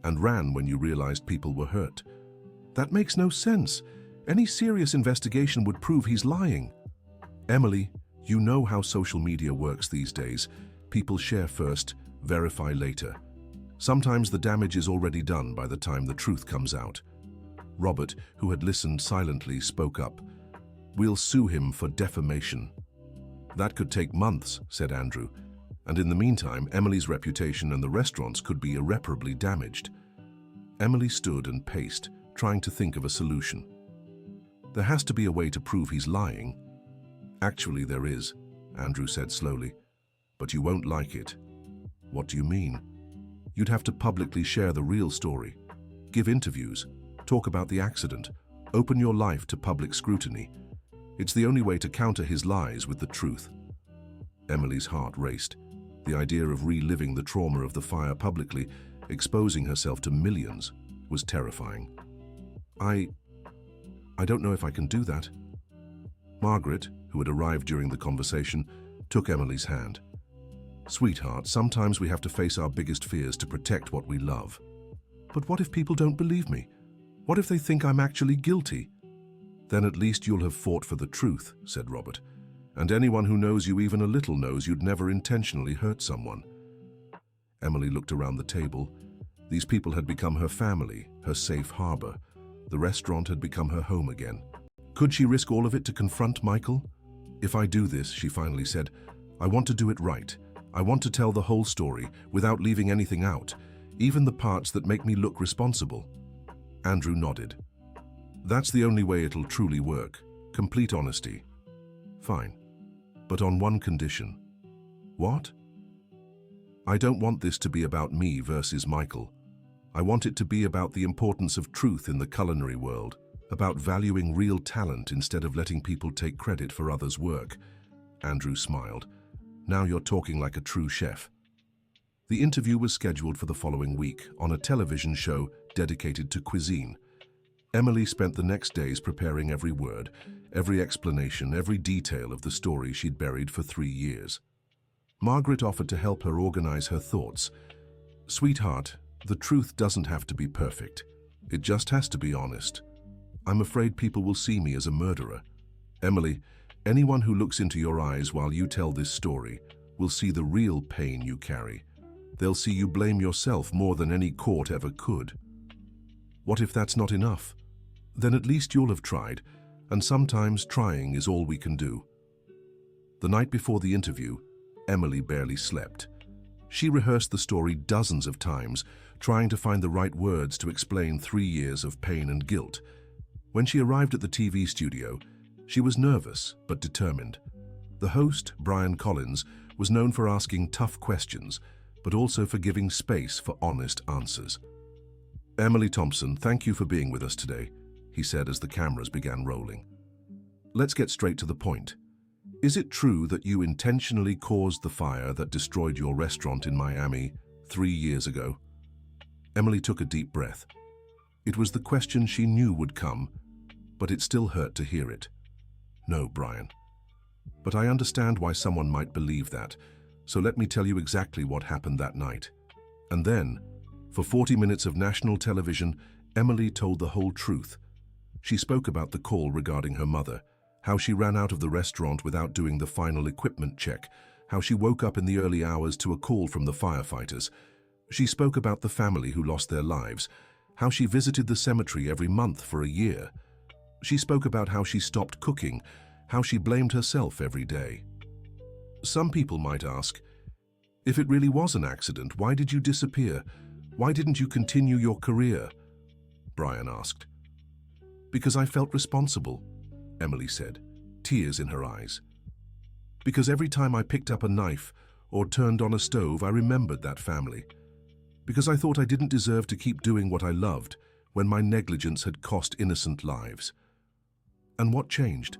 and ran when you realized people were hurt. That makes no sense. Any serious investigation would prove he's lying. Emily, you know how social media works these days. People share first, verify later. Sometimes the damage is already done by the time the truth comes out. Robert, who had listened silently, spoke up. We'll sue him for defamation. That could take months, said Andrew. And in the meantime, Emily's reputation and the restaurant's could be irreparably damaged. Emily stood and paced, trying to think of a solution. There has to be a way to prove he's lying. Actually, there is, Andrew said slowly. But you won't like it. What do you mean? You'd have to publicly share the real story. Give interviews. Talk about the accident. Open your life to public scrutiny. It's the only way to counter his lies with the truth. Emily's heart raced. The idea of reliving the trauma of the fire publicly, exposing herself to millions, was terrifying. I don't know if I can do that. Margaret, who had arrived during the conversation, took Emily's hand. Sweetheart, sometimes we have to face our biggest fears to protect what we love. But what if people don't believe me? What if they think I'm actually guilty? Then at least you'll have fought for the truth, said Robert. And anyone who knows you even a little knows you'd never intentionally hurt someone. Emily looked around the table. These people had become her family, her safe harbor. The restaurant had become her home again. Could she risk all of it to confront Michael? If I do this, she finally said, I want to do it right. I want to tell the whole story without leaving anything out, even the parts that make me look responsible. Andrew nodded. That's the only way it'll truly work. Complete honesty. Fine. But on one condition. What? I don't want this to be about me versus Michael. I want it to be about the importance of truth in the culinary world, about valuing real talent instead of letting people take credit for others' work. Andrew smiled. Now you're talking like a true chef. The interview was scheduled for the following week on a television show dedicated to cuisine. Emily spent the next days preparing every word, every explanation, every detail of the story she'd buried for 3 years. Margaret offered to help her organize her thoughts. Sweetheart, the truth doesn't have to be perfect. It just has to be honest. I'm afraid people will see me as a murderer. Emily, anyone who looks into your eyes while you tell this story will see the real pain you carry. They'll see you blame yourself more than any court ever could. What if that's not enough? Then at least you'll have tried, and sometimes trying is all we can do. The night before the interview, Emily barely slept. She rehearsed the story dozens of times, trying to find the right words to explain 3 years of pain and guilt. When she arrived at the TV studio, she was nervous but determined. The host, Brian Collins, was known for asking tough questions, but also for giving space for honest answers. Emily Thompson, thank you for being with us today, he said as the cameras began rolling. Let's get straight to the point. Is it true that you intentionally caused the fire that destroyed your restaurant in Miami 3 years ago? Emily took a deep breath. It was the question she knew would come, but it still hurt to hear it. No, Brian. But I understand why someone might believe that, so let me tell you exactly what happened that night. And then, for 40 minutes of national television, Emily told the whole truth. She spoke about the call regarding her mother, how she ran out of the restaurant without doing the final equipment check, how she woke up in the early hours to a call from the firefighters. She spoke about the family who lost their lives, how she visited the cemetery every month for a year. She spoke about how she stopped cooking, how she blamed herself every day. Some people might ask, if it really was an accident, why did you disappear? Why didn't you continue your career? Brian asked. Because I felt responsible, Emily said, tears in her eyes. Because every time I picked up a knife or turned on a stove, I remembered that family. Because I thought I didn't deserve to keep doing what I loved when my negligence had cost innocent lives. And what changed?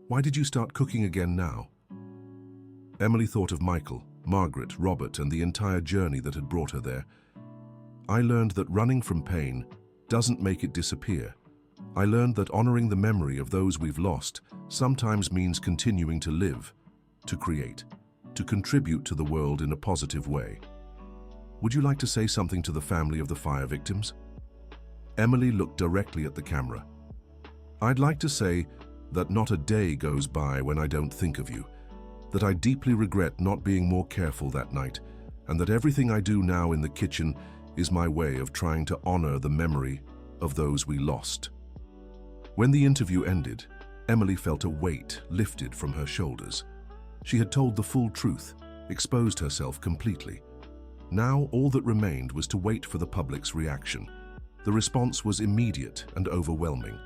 Why did you start cooking again now? Emily thought of Michael, Margaret, Robert, and the entire journey that had brought her there. I learned that running from pain doesn't make it disappear. I learned that honoring the memory of those we've lost sometimes means continuing to live, to create. to contribute to the world in a positive way. Would you like to say something to the family of the fire victims? Emily looked directly at the camera. I'd like to say that not a day goes by when I don't think of you, that I deeply regret not being more careful that night, and that everything I do now in the kitchen is my way of trying to honor the memory of those we lost. When the interview ended, Emily felt a weight lifted from her shoulders. She had told the full truth, exposed herself completely. Now all that remained was to wait for the public's reaction. The response was immediate and overwhelming.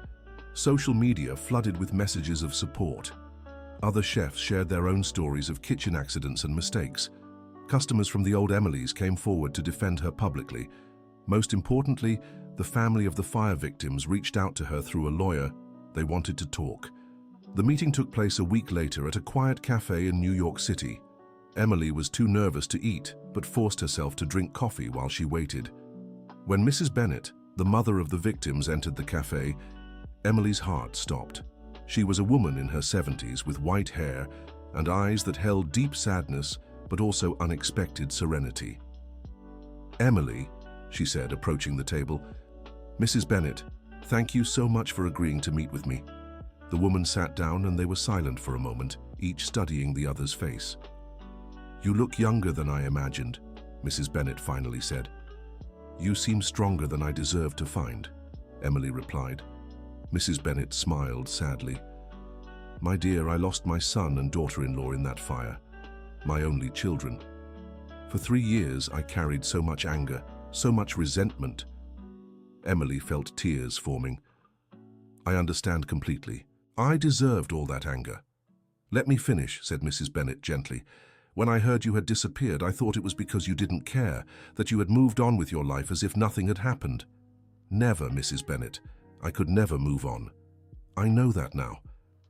Social media flooded with messages of support. Other chefs shared their own stories of kitchen accidents and mistakes. Customers from the old Emily's came forward to defend her publicly. Most importantly, the family of the fire victims reached out to her through a lawyer. They wanted to talk. The meeting took place a week later at a quiet cafe in New York City. Emily was too nervous to eat, but forced herself to drink coffee while she waited. When Mrs. Bennett, the mother of the victims, entered the cafe, Emily's heart stopped. She was a woman in her 70s with white hair and eyes that held deep sadness but also unexpected serenity. Emily, she said, approaching the table, Mrs. Bennett, thank you so much for agreeing to meet with me. The woman sat down and they were silent for a moment, each studying the other's face. You look younger than I imagined, Mrs. Bennett finally said. You seem stronger than I deserve to find, Emily replied. Mrs. Bennett smiled sadly. My dear, I lost my son and daughter-in-law in that fire, my only children. For 3 years, I carried so much anger, so much resentment. Emily felt tears forming. I understand completely. I deserved all that anger. Let me finish, said Mrs. Bennett gently. When I heard you had disappeared, I thought it was because you didn't care, that you had moved on with your life as if nothing had happened. Never, Mrs. Bennett. I could never move on. I know that now.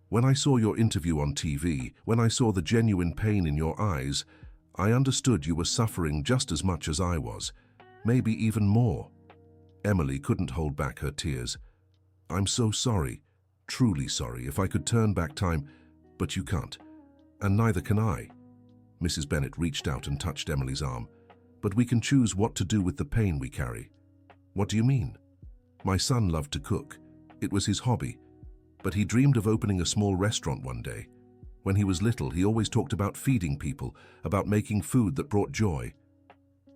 When I saw your interview on TV, when I saw the genuine pain in your eyes, I understood you were suffering just as much as I was, maybe even more. Emily couldn't hold back her tears. I'm so sorry, truly sorry. If I could turn back time, but you can't, and neither can I. Mrs. Bennett reached out and touched Emily's arm. But we can choose what to do with the pain we carry. What do you mean? My son loved to cook. It was his hobby. But he dreamed of opening a small restaurant one day. When he was little, he always talked about feeding people, about making food that brought joy.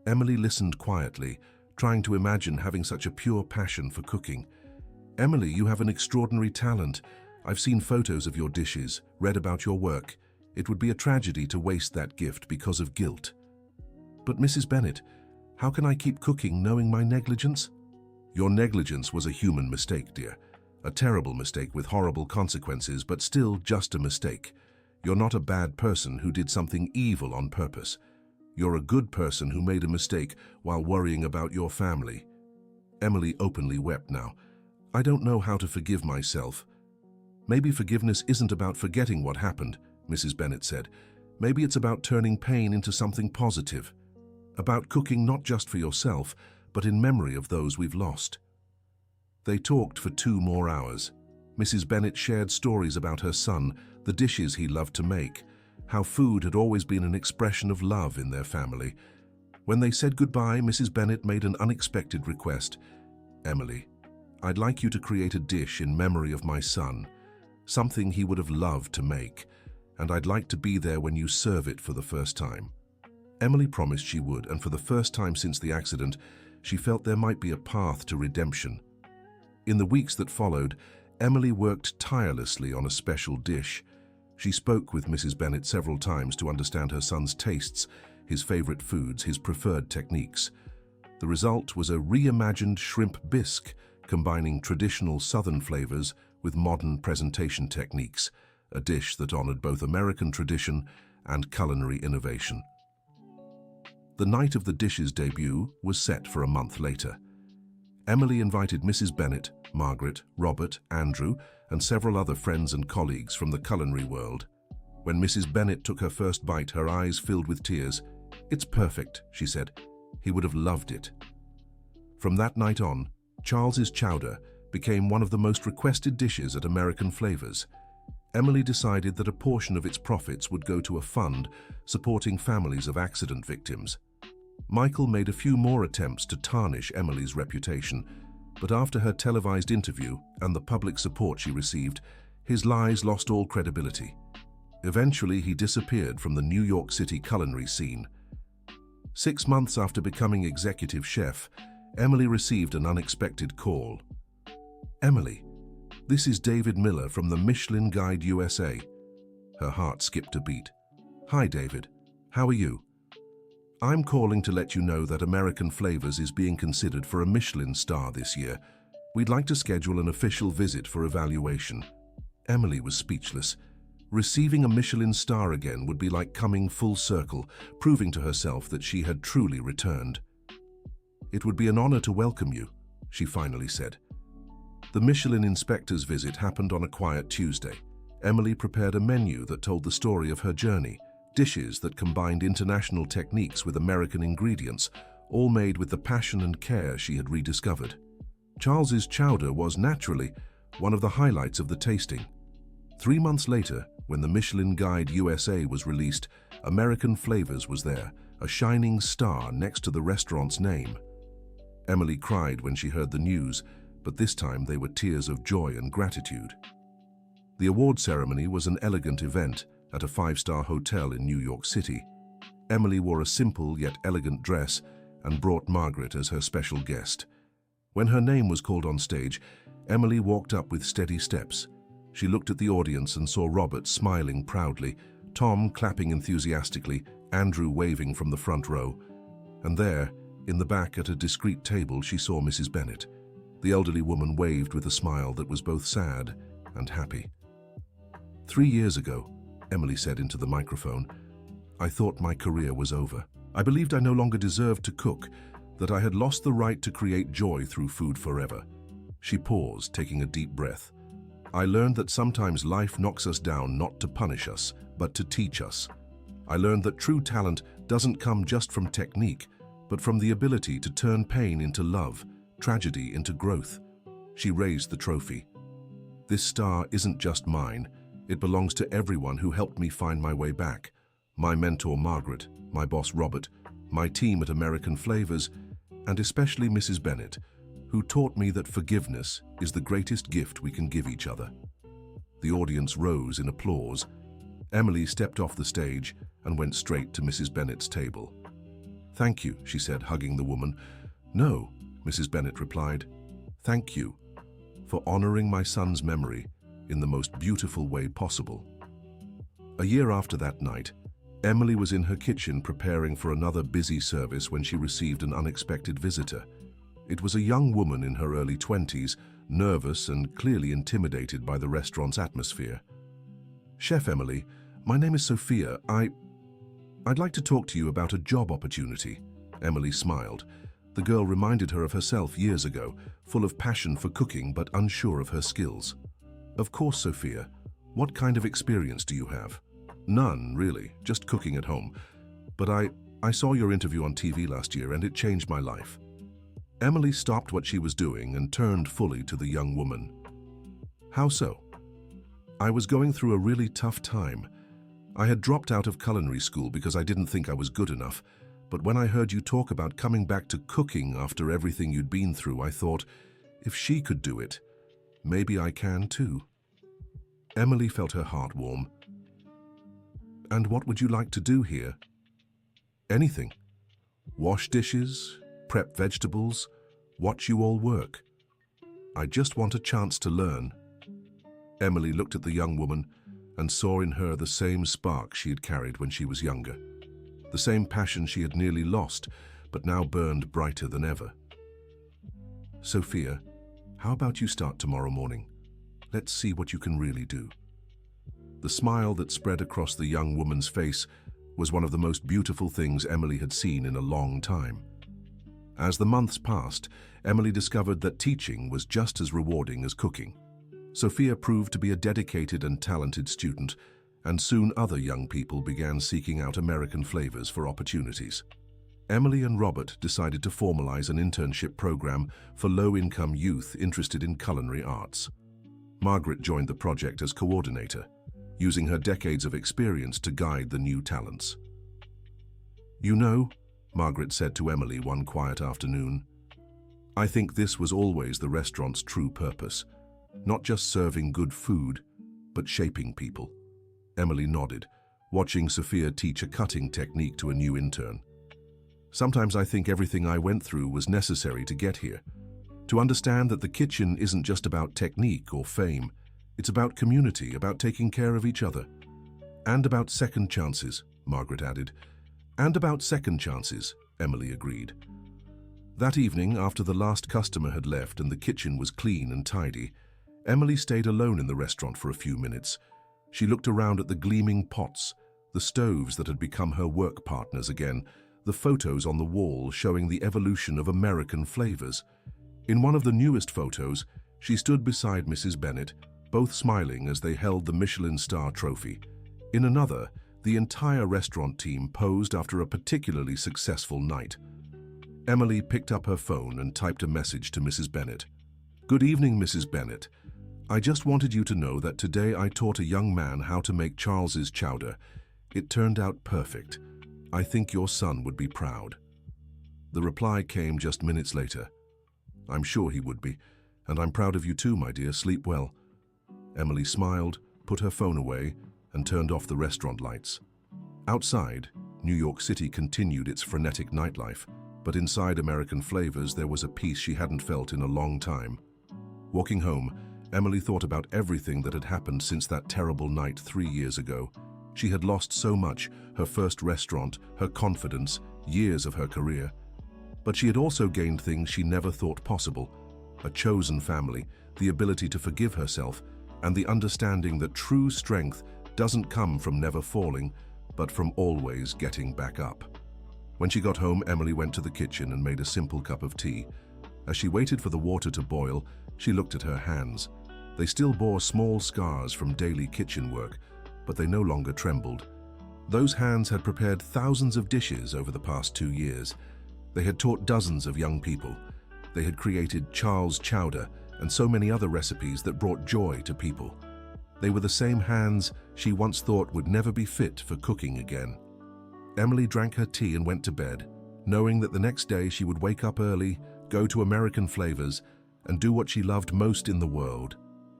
Emily listened quietly, trying to imagine having such a pure passion for cooking. Emily, you have an extraordinary talent. I've seen photos of your dishes, read about your work. It would be a tragedy to waste that gift because of guilt. But Mrs. Bennett, how can I keep cooking knowing my negligence? Your negligence was a human mistake, dear. A terrible mistake with horrible consequences, but still just a mistake. You're not a bad person who did something evil on purpose. You're a good person who made a mistake while worrying about your family. Emily openly wept now. I don't know how to forgive myself. Maybe forgiveness isn't about forgetting what happened, Mrs. Bennett said. Maybe it's about turning pain into something positive. About cooking not just for yourself, but in memory of those we've lost. They talked for 2 more hours. Mrs. Bennett shared stories about her son, the dishes he loved to make, how food had always been an expression of love in their family. When they said goodbye, Mrs. Bennett made an unexpected request. Emily, I'd like you to create a dish in memory of my son, something he would have loved to make, and I'd like to be there when you serve it for the first time. Emily promised she would, and for the first time since the accident, she felt there might be a path to redemption. In the weeks that followed, Emily worked tirelessly on a special dish. She spoke with Mrs. Bennett several times to understand her son's tastes, his favorite foods, his preferred techniques. The result was a reimagined shrimp bisque, combining traditional Southern flavors with modern presentation techniques, a dish that honored both American tradition and culinary innovation. The night of the dish's debut was set for a month later. Emily invited Mrs. Bennett, Margaret, Robert, Andrew, and several other friends and colleagues from the culinary world. When Mrs. Bennett took her first bite, her eyes filled with tears. It's perfect, she said. He would have loved it. From that night on, Charles's chowder became one of the most requested dishes at American Flavors. Emily decided that a portion of its profits would go to a fund supporting families of accident victims. Michael made a few more attempts to tarnish Emily's reputation, but after her televised interview and the public support she received, his lies lost all credibility. Eventually, he disappeared from the New York City culinary scene. 6 months after becoming executive chef, Emily received an unexpected call. "Emily, this is David Miller from the Michelin Guide USA." Her heart skipped a beat. "Hi, David. How are you? I'm calling to let you know that American Flavors is being considered for a Michelin star this year. We'd like to schedule an official visit for evaluation." Emily was speechless. Receiving a Michelin star again would be like coming full circle, proving to herself that she had truly returned. "It would be an honor to welcome you," she finally said. The Michelin inspector's visit happened on a quiet Tuesday. Emily prepared a menu that told the story of her journey, dishes that combined international techniques with American ingredients, all made with the passion and care she had rediscovered. Charles's chowder was, naturally, one of the highlights of the tasting. 3 months later, when the Michelin Guide USA was released, American Flavors was there, a shining star next to the restaurant's name. Emily cried when she heard the news, but this time they were tears of joy and gratitude. The award ceremony was an elegant event at a 5-star hotel in New York City. Emily wore a simple yet elegant dress and brought Margaret as her special guest. When her name was called on stage, Emily walked up with steady steps. She looked at the audience and saw Robert smiling proudly, Tom clapping enthusiastically, Andrew waving from the front row. And there, in the back at a discreet table, she saw Mrs. Bennet. The elderly woman waved with a smile that was both sad and happy. 3 years ago, Emily said into the microphone, "I thought my career was over. I believed I no longer deserved to cook, that I had lost the right to create joy through food forever." She paused, taking a deep breath. "I learned that sometimes life knocks us down not to punish us, but to teach us. I learned that true talent doesn't come just from technique, but from the ability to turn pain into love, tragedy into growth." She raised the trophy. "This star isn't just mine. It belongs to everyone who helped me find my way back. My mentor Margaret, my boss Robert, my team at American Flavors, and especially Mrs. Bennet, who taught me that forgiveness is the greatest gift we can give each other." The audience rose in applause. Emily stepped off the stage and went straight to Mrs. Bennet's table. "Thank you," she said, hugging the woman. "No," Mrs. Bennet replied. "Thank you for honoring my son's memory in the most beautiful way possible." A year after that night, Emily was in her kitchen preparing for another busy service when she received an unexpected visitor. It was a young woman in her early 20s, nervous and clearly intimidated by the restaurant's atmosphere. "Chef Emily, my name is Sophia. I'd like to talk to you about a job opportunity." Emily smiled. The girl reminded her of herself years ago, full of passion for cooking but unsure of her skills. "Of course, Sophia. What kind of experience do you have?" "None, really, just cooking at home. But I saw your interview on TV last year and it changed my life." Emily stopped what she was doing and turned fully to the young woman. "How so?" "I was going through a really tough time. I had dropped out of culinary school because I didn't think I was good enough. But when I heard you talk about coming back to cooking after everything you'd been through, I thought, if she could do it, maybe I can too." Emily felt her heart warm. "And what would you like to do here?" "Anything. Wash dishes, prep vegetables, watch you all work. I just want a chance to learn." Emily looked at the young woman and saw in her the same spark she had carried when she was younger. The same passion she had nearly lost, but now burned brighter than ever. "Sophia, how about you start tomorrow morning? Let's see what you can really do." The smile that spread across the young woman's face was one of the most beautiful things Emily had seen in a long time. As the months passed, Emily discovered that teaching was just as rewarding as cooking. Sophia proved to be a dedicated and talented student, and soon other young people began seeking out American Flavors for opportunities. Emily and Robert decided to formalize an internship program for low-income youth interested in culinary arts. Margaret joined the project as coordinator. using her decades of experience to guide the new talents. "You know," Margaret said to Emily one quiet afternoon, "I think this was always the restaurant's true purpose, not just serving good food, but shaping people." Emily nodded, watching Sophia teach a cutting technique to a new intern. "Sometimes I think everything I went through was necessary to get here, to understand that the kitchen isn't just about technique or fame, it's about community, about taking care of each other. And about second chances," Margaret added. "And about second chances," Emily agreed. That evening, after the last customer had left and the kitchen was clean and tidy, Emily stayed alone in the restaurant for a few minutes. She looked around at the gleaming pots, the stoves that had become her work partners again, the photos on the wall showing the evolution of American flavors. In one of the newest photos, she stood beside Mrs. Bennet, both smiling as they held the Michelin star trophy. In another, the entire restaurant team posed after a particularly successful night. Emily picked up her phone and typed a message to Mrs. Bennet. "Good evening, Mrs. Bennet. I just wanted you to know that today I taught a young man how to make Charles's chowder. It turned out perfect. I think your son would be proud." The reply came just minutes later. "I'm sure he would be, and I'm proud of you too, my dear. Sleep well." Emily smiled, put her phone away, and turned off the restaurant lights. Outside, New York City continued its frenetic nightlife, but inside American Flavors there was a peace she hadn't felt in a long time. Walking home, Emily thought about everything that had happened since that terrible night 3 years ago. She had lost so much, her first restaurant, her confidence, years of her career. But she had also gained things she never thought possible: a chosen family, the ability to forgive herself, and the understanding that true strength doesn't come from never falling, but from always getting back up. When she got home, Emily went to the kitchen and made a simple cup of tea. As she waited for the water to boil, she looked at her hands. They still bore small scars from daily kitchen work, but they no longer trembled. Those hands had prepared thousands of dishes over the past 2 years. They had taught dozens of young people. They had created Charles chowder and so many other recipes that brought joy to people. They were the same hands she once thought would never be fit for cooking again. Emily drank her tea and went to bed, knowing that the next day she would wake up early, go to American Flavors, and do what she loved most in the world: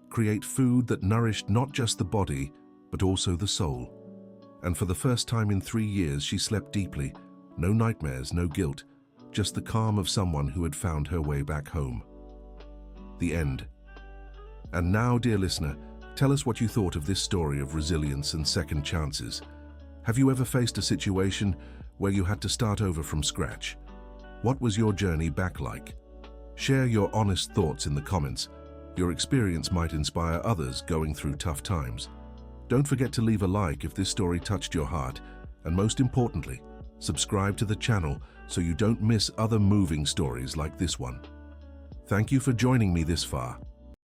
create food that nourished not just the body, but also the soul. And for the first time in 3 years, she slept deeply. No nightmares, no guilt, just the calm of someone who had found her way back home. The end. And now, dear listener, tell us what you thought of this story of resilience and second chances. Have you ever faced a situation where you had to start over from scratch? What was your journey back like? Share your honest thoughts in the comments. Your experience might inspire others going through tough times. Don't forget to leave a like if this story touched your heart, and most importantly, subscribe to the channel so you don't miss other moving stories like this one. Thank you for joining me this far.